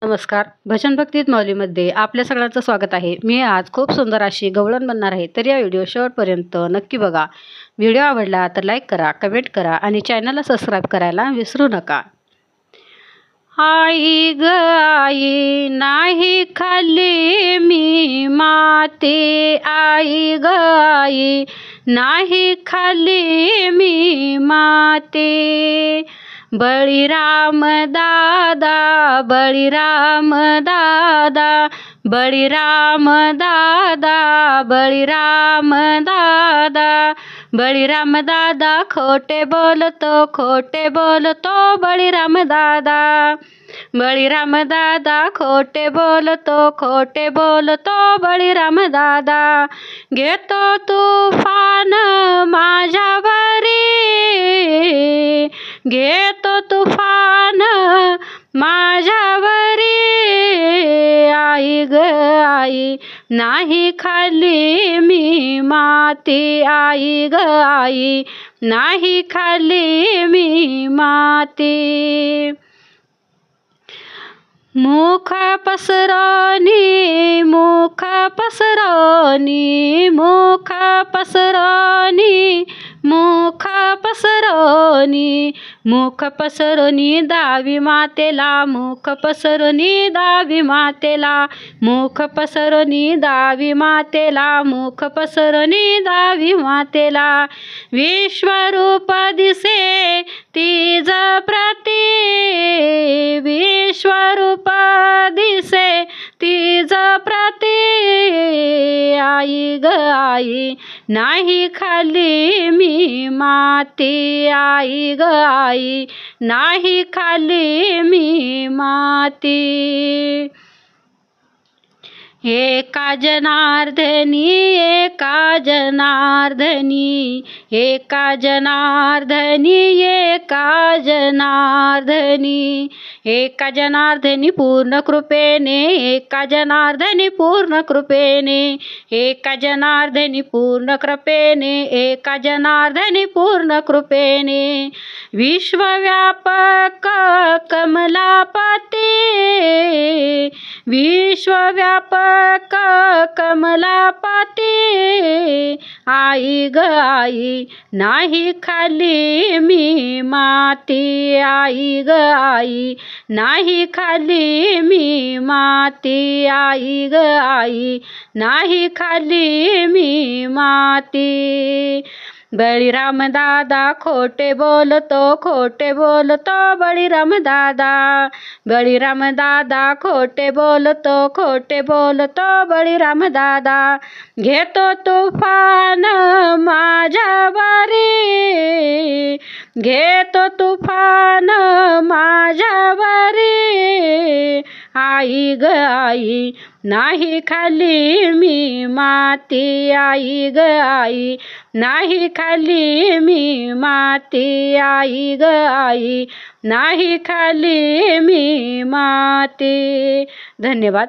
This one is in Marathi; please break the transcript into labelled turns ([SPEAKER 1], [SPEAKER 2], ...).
[SPEAKER 1] नमस्कार. भजन भक्तीत माऊलीमध्ये आपल्या सगळ्यांचं स्वागत आहे. मी आज खूप सुंदर अशी गवळण बनणार आहे, तर या व्हिडिओ शेवटपर्यंत नक्की बघा. व्हिडिओ आवडला तर लाईक करा, कमेंट करा आणि चॅनलला सबस्क्राईब करायला विसरू नका. आई ग आई नाही खाल्ली मी माते, आई ग आई नाही खाल्ली मी माते. बळीराम दादा, बळीराम दादा, बळीराम दादा, बळीराम दादा, बळीराम दादा खोटे बोलतो, खोटे बोलतो बळीराम दादा. बळीराम दादा खोटे बोलतो, खोटे बोलतो बळीराम दादा. घेतो तुफान माझ्यावरी, घेतो तुफान माझ्यावरी. आई ग आई नाही खाल्ली मी माती, आई ग आई नाही खाल्ली मी माती. मुख पसरवणी, मुख पसरवणी, मुख पसरवणी, मुख पसरवणी, मुख पसरवणी दावी मातेला, मुख पसरवणी दावी मातेला, मुख पसरवणी दावी मातेला, मुख पसरवणी दावी मातेला. विश्वरूप दिसे तीज प्रती, विश्वरूप दिसे तीज प्रती. आई ग आई नाही खाल्ली मी माती, आई ग आई नाही खाल्ली मी माती. एका जनार्दनी, एका जनार्दनी, एका जनार्दनी, एका जनार्दनी, एका जनार्दनी पूर्ण कृपेने, एका जनार्दनी पूर्ण कृपेने, एका जनार्दनी पूर्ण कृपेने, एका जनार्दनी पूर्ण कृपेने. विश्वव्यापक कमलापती, विश्वव्यापक कमलापती. आई ग आई नाही खाल्ली मी माती, आई ग आई नाही खाल्ली मी माती, आई ग आई नाही खाल्ली मी माती. बळीराम दादा खोटे बोलतो, खोटे बोलतो बळीराम दादा. बळीराम दादा खोटे बोलतो, खोटे बोलतो बळीराम दादा. घेतो तुफान माझ्यावरी, घेतो तुफान माझ्यावरी. आई ग आई नाही खाल्ली मी माती, आई ग आई नाही खाल्ली मी माती, आई ग आई नाही खाल्ली मी माती. धन्यवाद.